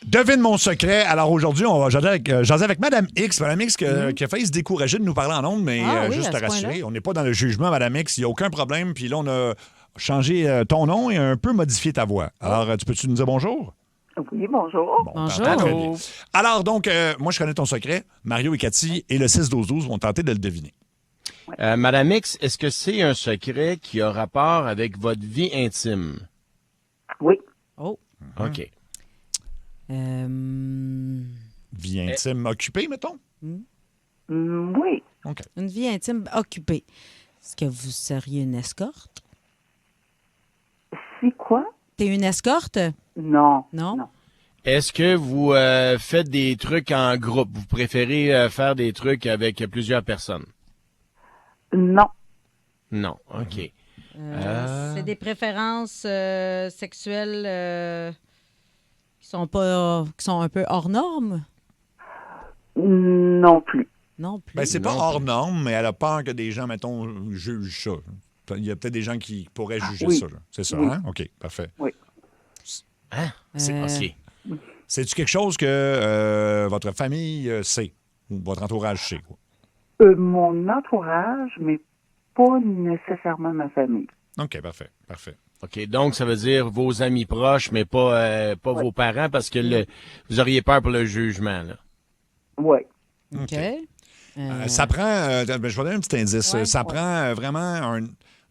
Devine mon secret. Alors aujourd'hui, on va jaser avec Madame X. Madame X qui a failli se décourager de nous parler en ondes, mais juste te rassurer, on n'est pas dans le jugement, Madame X. Il n'y a aucun problème. Puis là, on a changé ton nom et un peu modifié ta voix. Alors, peux-tu nous dire bonjour? Oui, bonjour. Bon, Bonjour. très bien. Alors, donc, moi, je connais ton secret. Mario et Cathy et le 6-12-12 vont tenter de le deviner. Madame X, est-ce que c'est un secret qui a rapport avec votre vie intime? Oui. Oh. OK. Vie intime occupée, mettons? Oui. OK. Une vie intime occupée. Est-ce que vous seriez une escorte? C'est quoi? T'es une escorte? Non. Non? Est-ce que vous faites des trucs en groupe? Vous préférez faire des trucs avec plusieurs personnes? Non. Non. OK. C'est des préférences sexuelles qui sont un peu hors normes? Non plus. Non plus. Ben, c'est pas Non hors plus. norme, mais elle a peur que des gens, mettons, jugent ça. Il y a peut-être des gens qui pourraient juger oui. ça. Là. C'est ça, Oui. hein? OK, parfait. Oui. Hein? OK. C'est-tu quelque chose que votre famille sait ou votre entourage sait? Quoi? Mon entourage, mais pas nécessairement ma famille. OK, parfait, parfait. OK. Donc, ça veut dire vos amis proches, mais pas vos parents, parce que vous auriez peur pour le jugement, là. Oui. OK. Ça prend, je vais donner un petit indice, Ouais. ça prend vraiment de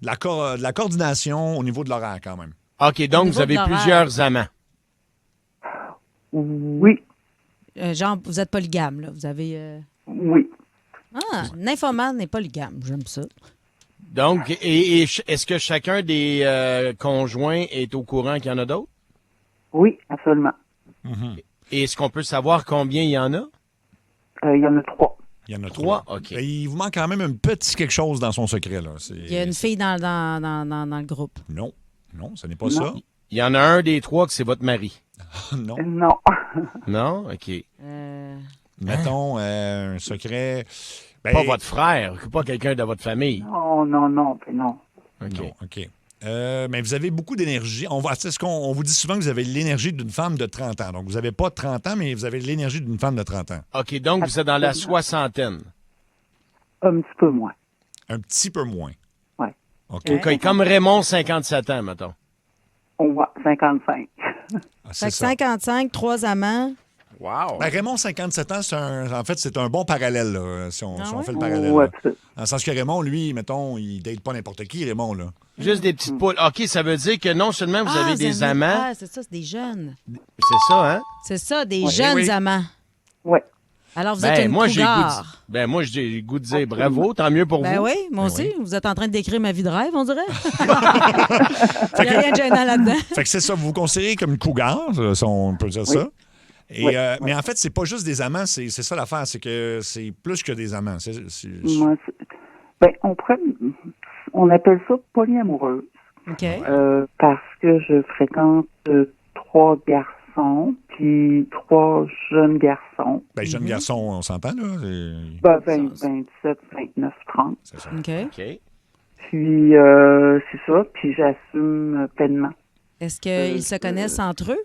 la coordination au niveau de l'horaire quand même. OK. Donc, niveau vous avez de l'horaire. plusieurs amants. Oui. Genre, vous êtes polygame, là. Vous avez... Oui. Ah, nymphomane n'est polygame. J'aime ça. Donc, et est-ce que chacun des conjoints est au courant qu'il y en a d'autres? Oui, absolument. Et est-ce qu'on peut savoir combien il y en a? Il y en a 3. Il y en a Trois? trois. OK. Et il vous manque quand même un petit quelque chose dans son secret. Là. Il y a une fille dans le groupe. Non, ce n'est pas Non. ça. Il y en a un des trois que c'est votre mari. Non. Non. Non? OK. Mettons un secret. Ben, Pas votre frère, pas quelqu'un de votre famille. Non, non, non, ben non. OK. Non, OK. Mais vous avez beaucoup d'énergie. On vous dit souvent que vous avez l'énergie d'une femme de 30 ans. Donc, vous n'avez pas 30 ans, mais vous avez l'énergie d'une femme de 30 ans. OK, donc vous êtes dans la soixantaine. Un petit peu moins. Un petit peu moins. Ouais. OK. OK, comme Raymond, 57 ans, mettons. On voit 55. Ah, Fait c'est que ça. 55, 3 amants. Wow. Ben, Raymond, 57 ans, c'est un bon parallèle, là, si on Ah ouais? fait le parallèle. Ouais, là. Dans le sens que Raymond, lui, mettons, il date pas n'importe qui, Raymond, là. Juste des petites poules. OK, ça veut dire que non seulement vous avez des amis. amants, Ah, c'est ça, c'est des jeunes. c'est ça, hein? C'est ça, des Ouais. jeunes Oui. amants. Oui. Alors, vous êtes une moi, j'ai le goût cougar. j'ai le goût de dire bravo, tant mieux pour Ben vous. oui, moi Ben aussi. oui. Vous êtes en train de décrire ma vie de rêve, on dirait. Il n'y a rien de gênant là-dedans. Fait que c'est ça, vous vous considérez comme une cougar, si on peut dire ça. Et, Oui. Mais en fait, c'est pas juste des amants, c'est ça l'affaire, c'est que c'est plus que des amants. Moi, ben, on appelle ça polyamoureuse. OK. Parce que je fréquente 3 garçons, puis 3 jeunes garçons. Ben, jeune garçon, on s'entend, là? Ben, 27, 29, 30. C'est ça. OK. OK. Puis, c'est ça, puis j'assume pleinement. Est-ce qu'ils se connaissent entre eux?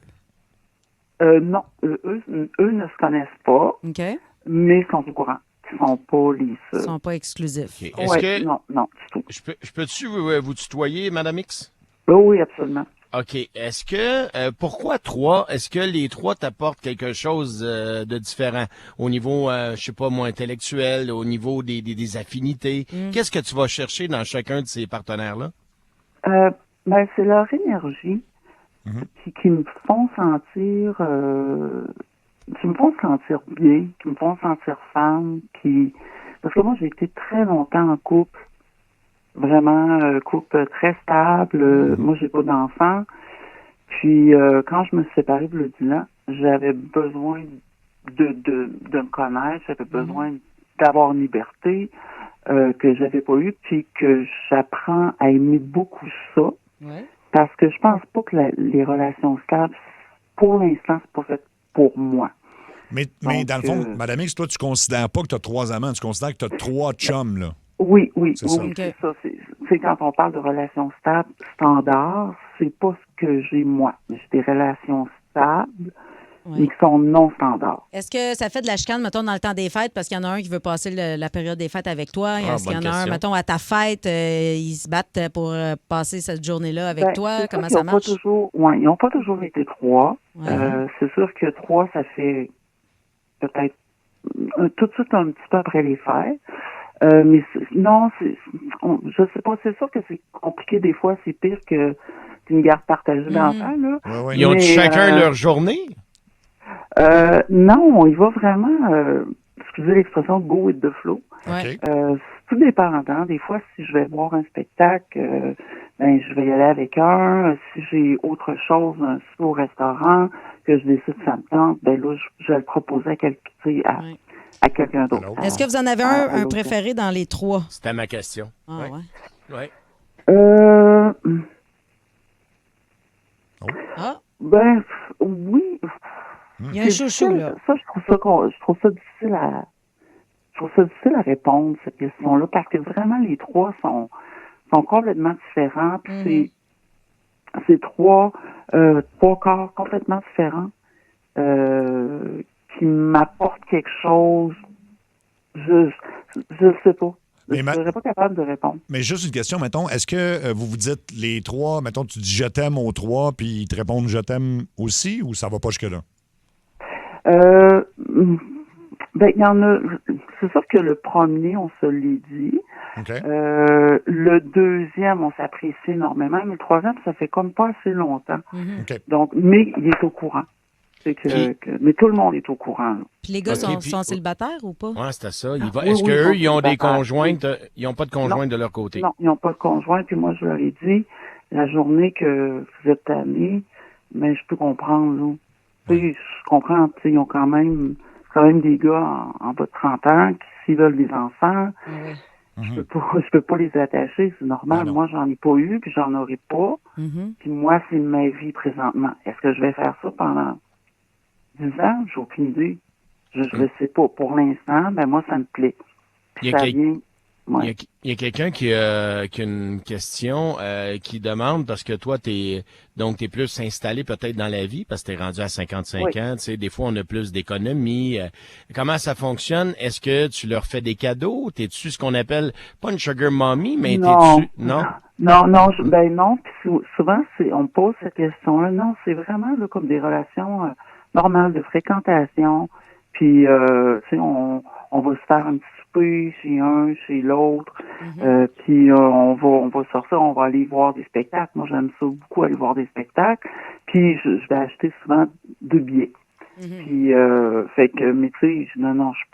Non, eux ne se connaissent pas, OK. mais sont au courant. Ils sont pas les Ils ne seuls. sont pas exclusifs. OK. Est-ce Ouais, que non, du tout. je peux-tu vous tutoyer, Madame X? Oui, absolument. OK. Est-ce que pourquoi 3? Est-ce que les 3 t'apportent quelque chose de différent au niveau, je sais pas moi, intellectuel, au niveau des affinités? Qu'est-ce que tu vas chercher dans chacun de ces partenaires-là? Ben, c'est leur énergie qui me font sentir bien, qui me font sentir femme, parce que moi j'ai été très longtemps en couple, vraiment couple très stable. Moi j'ai pas d'enfants. Puis quand je me suis séparée il y a 10 ans, j'avais besoin de me connaître, j'avais besoin d'avoir une liberté que j'avais pas eu, puis que j'apprends à aimer beaucoup ça. Ouais. Parce que je pense pas que les relations stables, pour l'instant, c'est pas fait pour moi. Mais Donc, dans le fond, Madame X, toi, tu considères pas que tu as 3 amants, tu considères que tu as 3 chums, là. Oui, C'est ça. c'est ça. C'est quand on parle de relations stables, standards, c'est pas ce que j'ai moi. J'ai des relations stables, mais qui sont non standards. Est-ce que ça fait de la chicane, mettons, dans le temps des fêtes, parce qu'il y en a un qui veut passer la période des fêtes avec toi? Est-ce qu'il y en a un, mettons, à ta fête, ils se battent pour passer cette journée-là avec toi? Comment ça marche? Ils n'ont pas toujours été 3. Ouais. C'est sûr que 3, ça fait peut-être tout de suite un petit peu après les fêtes. Mais non, je sais pas, c'est sûr que c'est compliqué des fois, c'est pire qu'une garde partagée d'enfants, là. Ils ont chacun leur journée? Non, il va vraiment, excusez l'expression, go with the flow. Okay. C'est tout dépendant. Des fois, si je vais voir un spectacle, je vais y aller avec un. Si j'ai autre chose, un souper au restaurant, que je décide que ça me tente, là, je vais le proposer à quelqu'un d'autre. Est-ce que vous en avez un préféré dans les 3? C'était ma question. Ah, ouais. Oui. Il y a un chouchou, là. Ça, je trouve ça difficile à répondre, cette question-là, parce que vraiment, les 3 sont complètement différents. Puis c'est 3 corps complètement différents qui m'apportent quelque chose. Je sais pas. Je ne serais pas capable de répondre. Mais juste une question, mettons, est-ce que vous vous dites les 3, mettons, tu dis je t'aime aux 3, puis ils te répondent je t'aime aussi, ou ça va pas jusque-là? Il y en a. C'est sûr que le premier, on se l'est dit. Okay. Le deuxième, on s'apprécie énormément, mais le troisième, ça fait comme pas assez longtemps. Okay. Donc, mais il est au courant. Mais tout le monde est au courant. Là. Puis les gars sont célibataires ou pas? Oui, c'était ça. Est-ce qu'eux, ils ont des conjointes? Ils n'ont pas de conjointes de leur côté? Non, ils n'ont pas de conjointe. Puis moi, je leur ai dit, la journée que vous êtes tannés, mais je peux comprendre, là. Je comprends, ils ont quand même des gars en bas de 30 ans qui, s'ils veulent des enfants, je peux pas les attacher, c'est normal. Moi, j'en ai pas eu, puis j'en aurai pas. Puis moi, c'est ma vie présentement. Est-ce que je vais faire ça pendant 10 ans? J'ai aucune idée. Je ne sais pas. Pour l'instant, moi, ça me plaît. Il y a quelqu'un qui a une question qui demande, parce que toi, t'es plus installé peut-être dans la vie, parce que t'es rendu à 55 ans, tu sais, des fois on a plus d'économie. Comment ça fonctionne? Est-ce que tu leur fais des cadeaux? T'es-tu ce qu'on appelle, pas une sugar mommy, mais t'es-tu... Non? Non. Puis souvent, on me pose cette question-là. Non, c'est vraiment là, comme des relations normales de fréquentation. Puis, tu sais, on va se faire un petit souper chez un, chez l'autre. Puis, on va sortir, on va aller voir des spectacles. Moi, j'aime ça beaucoup, aller voir des spectacles. Puis, je vais acheter souvent 2 billets. Puis, fait que, mais tu sais, non, je suis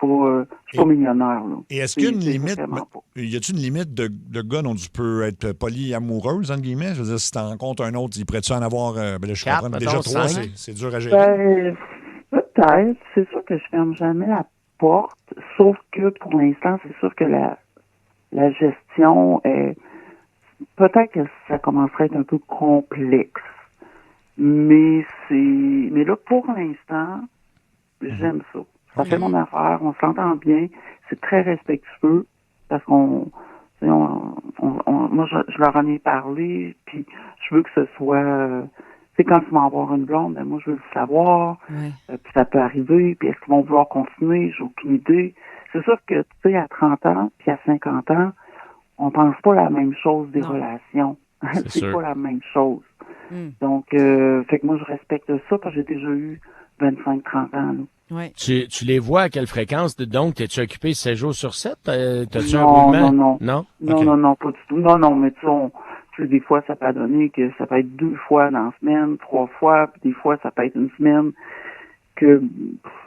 pas millionnaire, là. Et est-ce qu'il y a une limite, y a-t-il une limite de gars dont tu peux être polyamoureuse, entre guillemets? Je veux dire, si tu en rencontres un autre, il pourrait-tu en avoir, là, je comprends, déjà 3, c'est dur à gérer. Peut-être. C'est sûr que je ferme jamais la porte, sauf que pour l'instant, c'est sûr que la gestion est... Peut-être que ça commencerait à être un peu complexe. Mais là, pour l'instant, j'aime ça. Ça fait mon affaire, on s'entend bien, c'est très respectueux, parce qu'on... moi, je leur en ai parlé, puis je veux que ce soit... C'est quand ils vont avoir une blonde, moi, je veux le savoir. Puis ça peut arriver. Puis est-ce qu'ils vont vouloir continuer? J'ai aucune idée. C'est sûr que, tu sais, à 30 ans puis à 50 ans, on pense pas la même chose des relations. C'est pas la même chose. Donc, fait que moi, je respecte ça parce que j'ai déjà eu 25-30 ans. Là. Tu les vois à quelle fréquence? Donc, t'es-tu occupé 7 jours sur 7? T'as-tu un roulement? Non, pas du tout. Non, mais tu sais, des fois, ça peut donner que ça peut être 2 fois dans la semaine, 3 fois, puis des fois, ça peut être une semaine que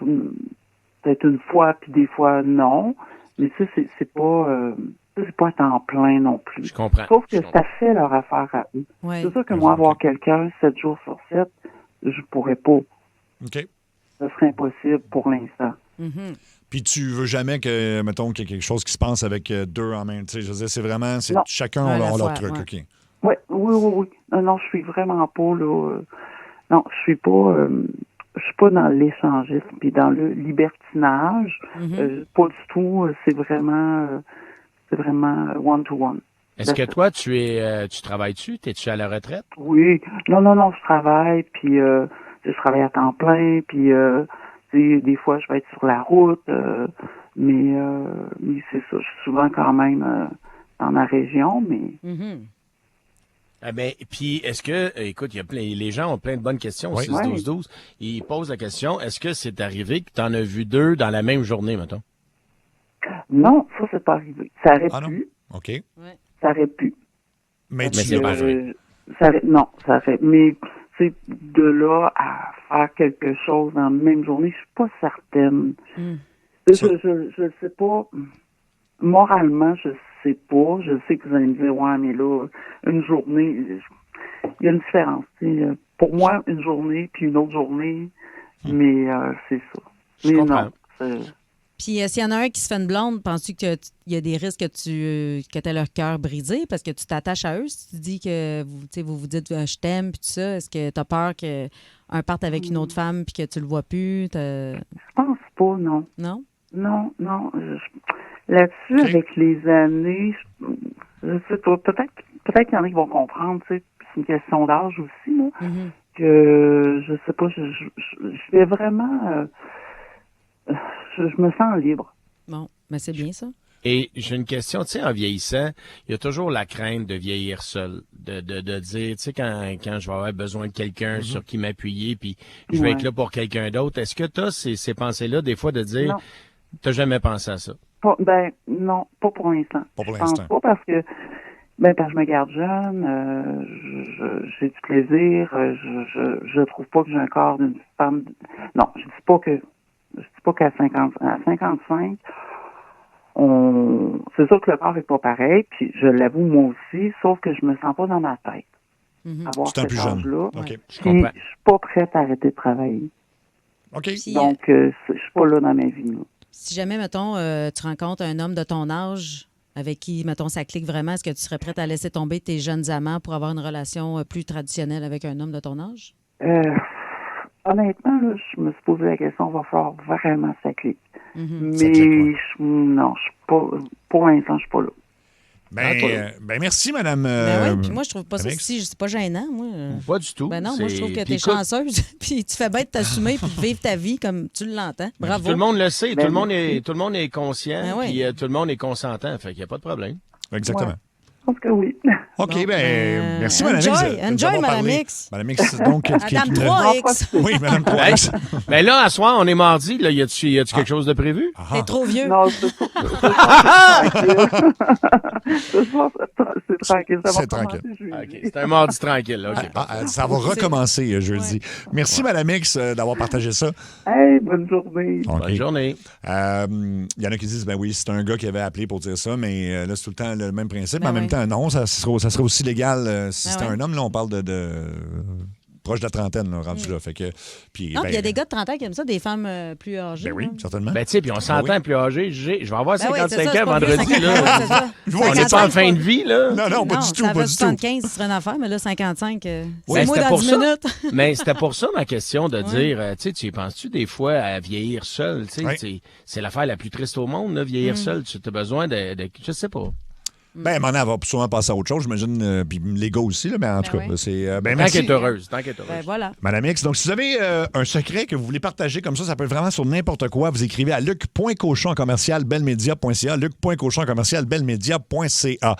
peut-être une fois, puis des fois, non. Mais ça, c'est pas à temps plein non plus. Je comprends. Sauf que ça fait leur affaire à eux. C'est sûr que moi, avoir quelqu'un 7 jours sur 7, je pourrais pas. OK. Ce serait impossible pour l'instant. Puis tu veux jamais que, mettons, qu'il y ait quelque chose qui se passe avec 2 en même. Tu sais, je veux dire, c'est vraiment, chacun a leur truc, OK. Oui. Non, je suis vraiment pas, là. Non, je suis pas dans l'échangisme puis dans le libertinage. Pas du tout. C'est vraiment one-to-one. Est-ce que toi, tu travailles-tu? T'es-tu à la retraite? Oui. Non, je travaille, puis je travaille à temps plein, puis des fois, je vais être sur la route, mais c'est ça. Je suis souvent quand même dans la région, mais... Mm-hmm. Ah ben, puis est-ce que, écoute, les gens ont plein de bonnes questions au 6-12-12. Ils posent la question, est-ce que c'est arrivé que tu en as vu 2 dans la même journée, mettons? Non, ça, c'est pas arrivé. Ça aurait pu. Non? OK. Ça aurait pu. Mais c'est pas arrivé. Non, ça aurait... Mais, tu sais, de là à faire quelque chose dans la même journée, je suis pas certaine. Je sais pas... Moralement, je sais pas. Je sais que vous allez me dire, ouais, mais là, une journée, il y a une différence. Pour moi, une journée puis une autre journée, mais c'est ça. Je comprends. Non. Puis s'il y en a un qui se fait une blonde, penses-tu qu'il y a des risques que tu aies leur cœur brisé parce que tu t'attaches à eux? Si tu dis que vous dites je t'aime puis tout ça, est-ce que tu as peur qu'un parte avec une autre femme puis que tu le vois plus? Je pense pas, non. Non? Non. Là-dessus, avec les années, je sais pas, peut-être qu'il y en a qui vont comprendre, tu sais, c'est une question d'âge aussi, là, que je sais pas, je vais vraiment, je me sens libre. Bon, mais c'est bien ça. Et j'ai une question, tu sais, en vieillissant, il y a toujours la crainte de vieillir seul, de dire, tu sais, quand je vais avoir besoin de quelqu'un sur qui m'appuyer, puis je vais être là pour quelqu'un d'autre. Est-ce que tu as ces pensées-là, des fois, de dire, t'as jamais pensé à ça? Non, pas pour l'instant. Pas pour je l'instant. pense pas parce que je me garde jeune, j'ai du plaisir, je trouve pas que j'ai un corps d'une femme. Non, je dis pas qu'à 55, c'est sûr que le corps est pas pareil, puis je l'avoue moi aussi, sauf que je me sens pas dans ma tête. Avoir c'est un cet plus jeune. âge-là. OK. Je comprends. Je suis pas prête à arrêter de travailler. OK. Donc, je suis pas là dans ma vie, là. Si jamais, mettons, tu rencontres un homme de ton âge avec qui, mettons, ça clique vraiment, est-ce que tu serais prête à laisser tomber tes jeunes amants pour avoir une relation plus traditionnelle avec un homme de ton âge? Honnêtement, là, je me suis posé la question, va falloir vraiment que ça clique. Mais Ça clique, non, je suis pas, pour l'instant, je suis pas là. Ben merci, Madame. Oui, puis moi, je trouve pas ça Alex. c'est pas gênant, moi. Pas du tout. Ben non, moi, je trouve que Puis t'es chanceuse, puis tu fais bien de t'assumer puis de vivre ta vie comme tu l'entends. Bravo. Tout le monde le sait, tout le monde est conscient, Ben oui. puis tout le monde est consentant, fait qu'il n'y a pas de problème. Exactement. Je pense que oui. OK, Bon, merci, Madame X. de nous enjoy, avoir Madame parlé. X. Madame X, donc. Madame 3X. Oui, Madame 3X. Mais là, à soir, on est mardi, là, y a-tu quelque chose de prévu? T'es trop vieux. Non, c'est tranquille. Ça va C'est tranquille. recommencer jeudi. OK, c'est un mardi tranquille, OK. Ça va recommencer jeudi. Merci, Madame X, d'avoir partagé ça. Hey, bonne journée. OK. Bonne journée. Il y en a qui disent, ben oui, c'est un gars qui avait appelé pour dire ça, mais là, c'est tout le temps le même principe. Ben en même oui. temps, non, ça serait aussi légal si Ben c'était oui. un homme. Là, on parle de proche de la trentaine, là, rendu là. Fait que, puis, Non, puis il y a des gars de 30 ans qui aiment ça, des femmes plus âgées. Ben oui, là. certainement. Ben, tu sais, puis on s'entend plus âgé. Je vais avoir Ben oui, 55 c'est ça, ans c'est pas vieux, vendredi, 55, là. ouais, c'est ça. On n'est pas en fin de vie, là. Non, pas Non, du tout, ça pas va du tout. 75, ce serait une affaire, mais là, 55, Ben, c'est moi c'était dans pour 10 ça. minutes. Mais c'était pour ça ma question de dire, tu sais, tu y penses-tu des fois à vieillir seul? Tu sais, Ouais. c'est l'affaire la plus triste au monde, là, vieillir seul. Tu as besoin de, je sais pas. Ben, mon va sûrement passer à autre chose, j'imagine. Puis les gars aussi, là, mais en tout cas, oui. c'est. Tant merci. qu'elle est heureuse, tant qu'elle est heureuse. Ben voilà. Madame X, donc si vous avez un secret que vous voulez partager comme ça peut être vraiment sur n'importe quoi, vous écrivez à luc.cochon@belmedia.ca, luc.cochon@belmedia.ca.